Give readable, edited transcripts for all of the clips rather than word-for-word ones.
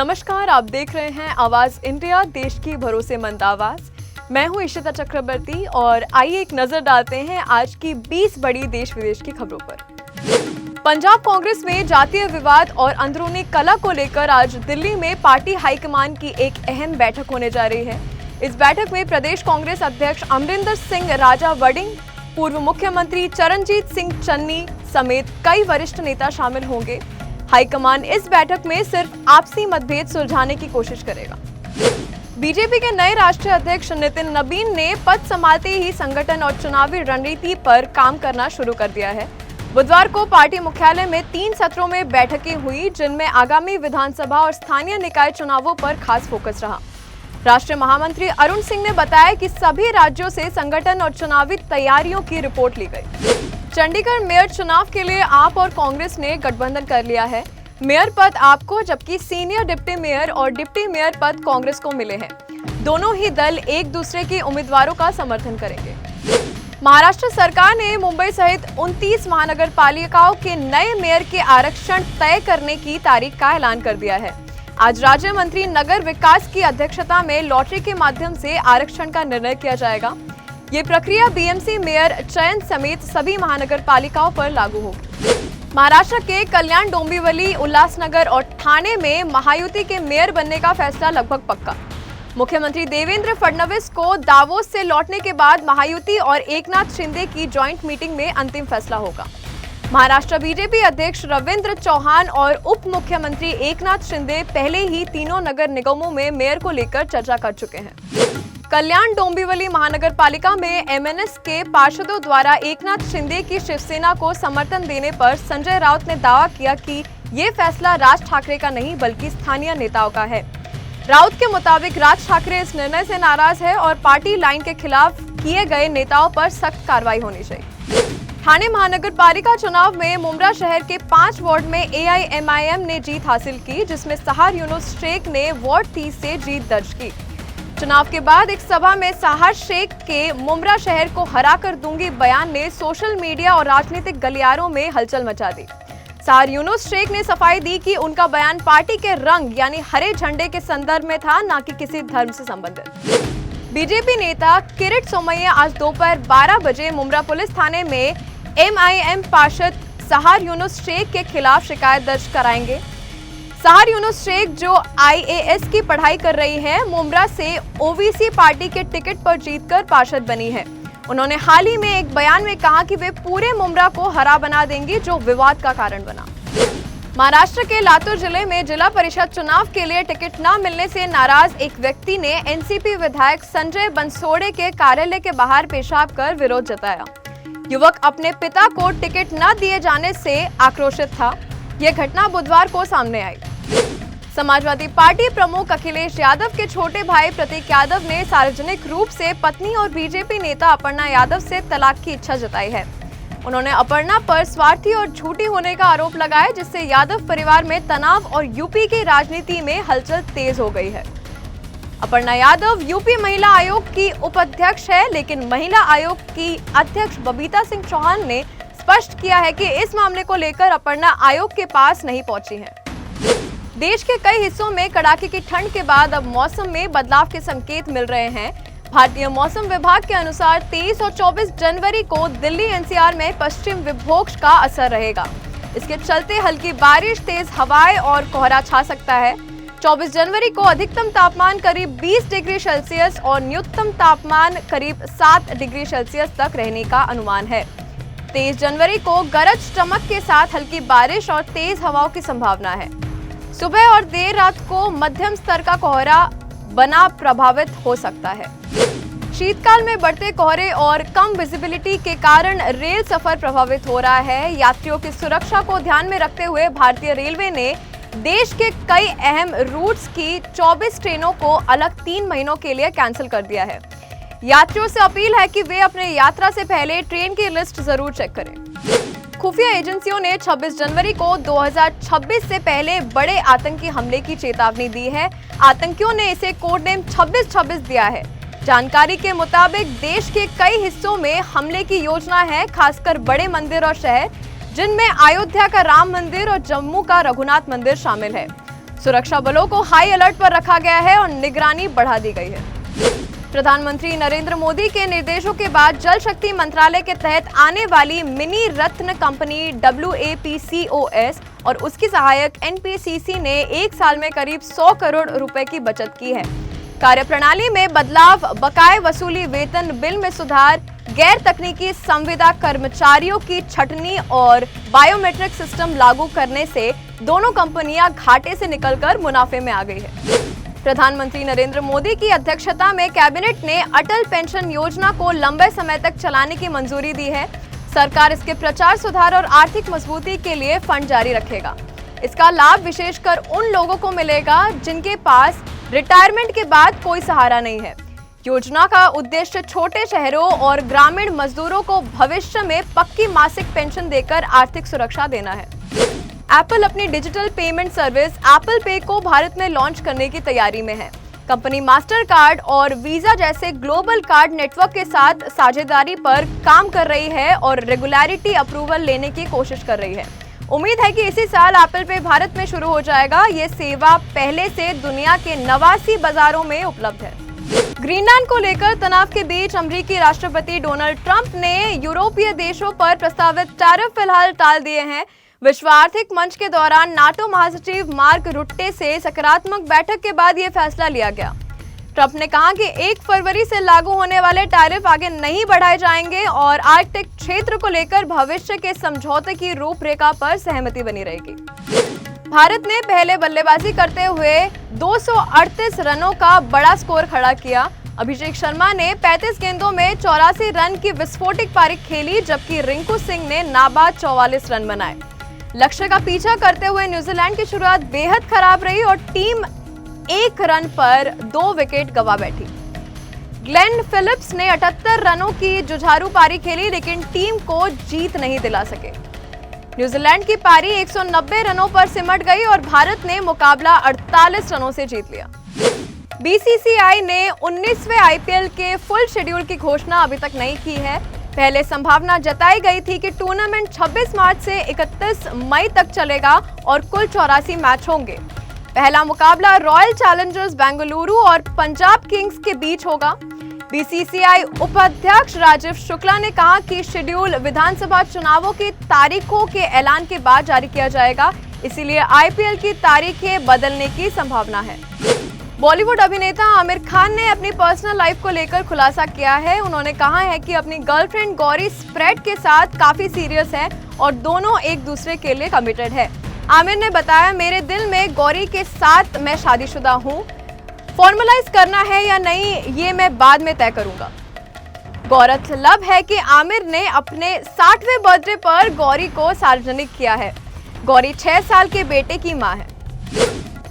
नमस्कार, आप देख रहे हैं आवाज इंडिया, देश की भरोसेमंद आवाज। मैं हूं इशिता चक्रवर्ती और आइए एक नजर डालते हैं आज की 20 बड़ी देश विदेश की खबरों पर। पंजाब कांग्रेस में जातीय विवाद और अंदरूनी कलह को लेकर आज दिल्ली में पार्टी हाईकमान की एक अहम बैठक होने जा रही है। इस बैठक में प्रदेश कांग्रेस अध्यक्ष अमरिंदर सिंह राजा वड़िंग, पूर्व मुख्यमंत्री चरणजीत सिंह चन्नी समेत कई वरिष्ठ नेता शामिल होंगे। हाईकमान इस बैठक में सिर्फ आपसी मतभेद सुलझाने की कोशिश करेगा। बीजेपी के नए राष्ट्रीय अध्यक्ष नितिन नबीन ने पद संभालते ही संगठन और चुनावी रणनीति पर काम करना शुरू कर दिया है। बुधवार को पार्टी मुख्यालय में 3 सत्रों में बैठकें हुई, जिनमें आगामी विधानसभा और स्थानीय निकाय चुनावों पर खास फोकस रहा। राष्ट्रीय महामंत्री अरुण सिंह ने बताया कि सभी राज्यों से संगठन और चुनावी तैयारियों की रिपोर्ट ली गई। चंडीगढ़ मेयर चुनाव के लिए आप और कांग्रेस ने गठबंधन कर लिया है। मेयर पद आपको, जबकि सीनियर डिप्टी मेयर और डिप्टी मेयर पद कांग्रेस को मिले हैं। दोनों ही दल एक दूसरे के उम्मीदवारों का समर्थन करेंगे। महाराष्ट्र सरकार ने मुंबई सहित 29 महानगर पालिकाओं के नए मेयर के आरक्षण तय करने की तारीख का ऐलान कर दिया है। आज राज्य मंत्री नगर विकास की अध्यक्षता में लॉटरी के माध्यम से आरक्षण का निर्णय किया जाएगा। ये प्रक्रिया बीएमसी मेयर चयन समेत सभी महानगर पालिकाओं पर लागू होगी। महाराष्ट्र के कल्याण, डोंबिवली, उल्लासनगर और ठाणे में महायुति के मेयर बनने का फैसला लगभग पक्का। मुख्यमंत्री देवेंद्र फडणवीस को दावोस से लौटने के बाद महायुति और एकनाथ शिंदे की जॉइंट मीटिंग में अंतिम फैसला होगा। महाराष्ट्र बीजेपी अध्यक्ष रविंद्र चौहान और उप मुख्यमंत्री एकनाथ शिंदे पहले ही तीनों नगर निगमों में मेयर को लेकर चर्चा कर चुके हैं। कल्याण, डोंबिवली महानगर पालिका में एमएनएस के पार्षदों द्वारा एकनाथ शिंदे की शिवसेना को समर्थन देने पर संजय राउत ने दावा किया कि ये फैसला राज ठाकरे का नहीं बल्कि स्थानीय नेताओं का है। राउत के मुताबिक राज ठाकरे इस निर्णय से नाराज है और पार्टी लाइन के खिलाफ किए गए नेताओं पर सख्त कार्रवाई होनी चाहिए। ठाणे महानगर पालिका चुनाव में मुंब्रा शहर के 5 वार्ड में एआईएमआईएम ने जीत हासिल की, जिसमें सहार यूनुस शेख ने वार्ड 30 से जीत दर्ज की। चुनाव के बाद एक सभा में सहार शेख के मुंब्रा शहर को हराकर दूंगी बयान ने सोशल मीडिया और राजनीतिक गलियारों में हलचल मचा दी। सहार यूनुस शेख ने सफाई दी कि उनका बयान पार्टी के रंग यानी हरे झंडे के संदर्भ में था, न कि किसी धर्म से संबंधित। बीजेपी नेता किरीट सोमैया आज दोपहर 12 बजे मुंब्रा पुलिस थाने में एमआईएम पार्षद सहार यूनुस शेख के खिलाफ शिकायत दर्ज कराएंगे। सहार यूनुस शेख, जो आईएएस की पढ़ाई कर रही है, मुंब्रा से ओवीसी पार्टी के टिकट पर जीतकर पार्षद बनी है। उन्होंने हाल ही में एक बयान में कहा कि वे पूरे मुंब्रा को हरा बना देंगी, जो विवाद का कारण बना। महाराष्ट्र के लातूर जिले में जिला परिषद चुनाव के लिए टिकट न मिलने से नाराज एक व्यक्ति ने एनसीपी विधायक संजय बनसोड़े के कार्यालय के बाहर पेशाब कर विरोध जताया। युवक अपने पिता को टिकट न दिए जाने से आक्रोशित था। यह घटना बुधवार को सामने आई। समाजवादी पार्टी प्रमुख अखिलेश यादव के छोटे भाई प्रतीक यादव ने सार्वजनिक रूप से पत्नी और बीजेपी नेता अपर्णा यादव से तलाक की इच्छा जताई है। उन्होंने अपर्णा पर स्वार्थी और झूठी होने का आरोप लगाया, जिससे यादव परिवार में तनाव और यूपी की राजनीति में हलचल तेज हो गई है। अपर्णा यादव यूपी महिला आयोग की उपाध्यक्ष है, लेकिन महिला आयोग की अध्यक्ष बबीता सिंह चौहान ने स्पष्ट किया है कि इस मामले को लेकर अपर्णा आयोग के पास नहीं पहुंची है। देश के कई हिस्सों में कड़ाके की ठंड के बाद अब मौसम में बदलाव के संकेत मिल रहे हैं। भारतीय मौसम विभाग के अनुसार 23 और 24 जनवरी को दिल्ली एनसीआर में पश्चिम विक्षोभ का असर रहेगा। इसके चलते हल्की बारिश, तेज हवाएं और कोहरा छा सकता है। 24 जनवरी को अधिकतम तापमान करीब 20 डिग्री सेल्सियस और न्यूनतम तापमान करीब 7 डिग्री सेल्सियस तक रहने का अनुमान है। 23 जनवरी को गरज चमक के साथ हल्की बारिश और तेज हवाओं की संभावना है। सुबह और देर रात को मध्यम स्तर का कोहरा बना प्रभावित हो सकता है। शीतकाल में बढ़ते कोहरे और कम विजिबिलिटी के कारण रेल सफर प्रभावित हो रहा है। यात्रियों की सुरक्षा को ध्यान में रखते हुए भारतीय रेलवे ने देश के कई अहम रूट्स की 24 ट्रेनों को अलग 3 महीनों के लिए कैंसिल कर दिया है। यात्रियों से अपील है कि वे अपने यात्रा से पहले ट्रेन की लिस्ट जरूर चेक करें। खुफिया एजेंसियों ने 26 जनवरी को 2026 से पहले बड़े आतंकी हमले की चेतावनी दी है। आतंकियों ने इसे कोड नेम 2626 दिया है। जानकारी के मुताबिक देश के कई हिस्सों में हमले की योजना है, खासकर बड़े मंदिर और शहर, जिनमें अयोध्या का राम मंदिर और जम्मू का रघुनाथ मंदिर शामिल है। सुरक्षा बलों को हाई अलर्ट पर रखा गया है और निगरानी बढ़ा दी गई है। प्रधानमंत्री नरेंद्र मोदी के निर्देशों के बाद जल शक्ति मंत्रालय के तहत आने वाली मिनी रत्न कंपनी WAPCOS और उसकी सहायक NPCC ने एक साल में करीब 100 करोड़ रुपए की बचत की है। कार्यप्रणाली में बदलाव, बकाये वसूली, वेतन बिल में सुधार, गैर तकनीकी संविदा कर्मचारियों की छटनी और बायोमेट्रिक सिस्टम लागू करने से दोनों कंपनियां घाटे से निकलकर मुनाफे में आ गई है। प्रधानमंत्री नरेंद्र मोदी की अध्यक्षता में कैबिनेट ने अटल पेंशन योजना को लंबे समय तक चलाने की मंजूरी दी है। सरकार इसके प्रचार, सुधार और आर्थिक मजबूती के लिए फंड जारी रखेगा। इसका लाभ विशेषकर उन लोगों को मिलेगा जिनके पास रिटायरमेंट के बाद कोई सहारा नहीं है। योजना का उद्देश्य छोटे शहरों और ग्रामीण मजदूरों को भविष्य में पक्की मासिक पेंशन देकर आर्थिक सुरक्षा देना है। एप्पल अपनी डिजिटल पेमेंट सर्विस एप्पल पे को भारत में लॉन्च करने की तैयारी में है। कंपनी मास्टर कार्ड और वीजा जैसे ग्लोबल कार्ड नेटवर्क के साथ साझेदारी पर काम कर रही है और रेगुलरिटी अप्रूवल लेने की कोशिश कर रही है। उम्मीद है कि इसी साल एप्पल पे भारत में शुरू हो जाएगा। ये सेवा पहले से दुनिया के 89 बाजारों में उपलब्ध है। ग्रीनलैंड को लेकर तनाव के बीच अमेरिकी राष्ट्रपति डोनाल्ड ट्रंप ने यूरोपीय देशों पर प्रस्तावित टैरिफ फिलहाल टाल दिए हैं। विश्व आर्थिक मंच के दौरान नाटो महासचिव मार्क रुट्टे से सकारात्मक बैठक के बाद यह फैसला लिया गया। ट्रंप ने कहा कि 1 फरवरी से लागू होने वाले टैरिफ आगे नहीं बढ़ाए जाएंगे और आर्कटिक क्षेत्र को लेकर भविष्य के समझौते की रूपरेखा पर सहमति बनी रहेगी। भारत ने पहले बल्लेबाजी करते हुए 238 रनों का बड़ा स्कोर खड़ा किया। अभिषेक शर्मा ने 35 गेंदों में 84 रन की विस्फोटक पारी खेली, जबकि रिंकू सिंह ने नाबाद 44 रन बनाए। लक्ष्य का पीछा करते हुए न्यूजीलैंड की शुरुआत बेहद खराब रही और टीम 1 रन पर 2 विकेट गंवा बैठी। ग्लेन फिलिप्स ने 78 रनों की जुझारू पारी खेली, लेकिन टीम को जीत नहीं दिला सके। न्यूजीलैंड की पारी 190 रनों पर सिमट गई और भारत ने मुकाबला 48 रनों से जीत लिया। BCCI ने 19वें IPL के फुल शेड्यूल की घोषणा अभी तक नहीं की है। पहले संभावना जताई गई थी कि टूर्नामेंट 26 मार्च से 31 मई तक चलेगा और कुल 84 मैच होंगे। पहला मुकाबला रॉयल चैलेंजर्स बेंगलुरु और पंजाब किंग्स के बीच होगा। BCCI उपाध्यक्ष राजीव शुक्ला ने कहा कि शेड्यूल विधानसभा चुनावों की तारीखों के ऐलान के बाद जारी किया जाएगा, इसीलिए IPL की तारीखें बदलने की संभावना है। बॉलीवुड अभिनेता आमिर खान ने अपनी पर्सनल लाइफ को लेकर खुलासा किया है। उन्होंने कहा है कि अपनी गर्लफ्रेंड गौरी स्प्रेड के साथ काफी सीरियस है और दोनों एक दूसरे के लिए कमिटेड है। आमिर ने बताया, मेरे दिल में गौरी के साथ मैं शादीशुदा हूँ। फॉर्मलाइज करना है या नहीं ये मैं बाद में तय करूंगा। गौरतलब है कि आमिर ने अपने 60वें बर्थडे पर गौरी को सार्वजनिक किया है। गौरी 6 साल के बेटे की मां है।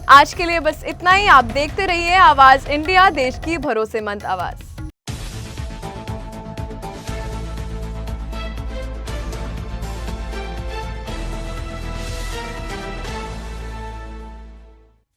आज के लिए बस इतना ही। आप देखते रहिए आवाज इंडिया, देश की भरोसेमंद आवाज।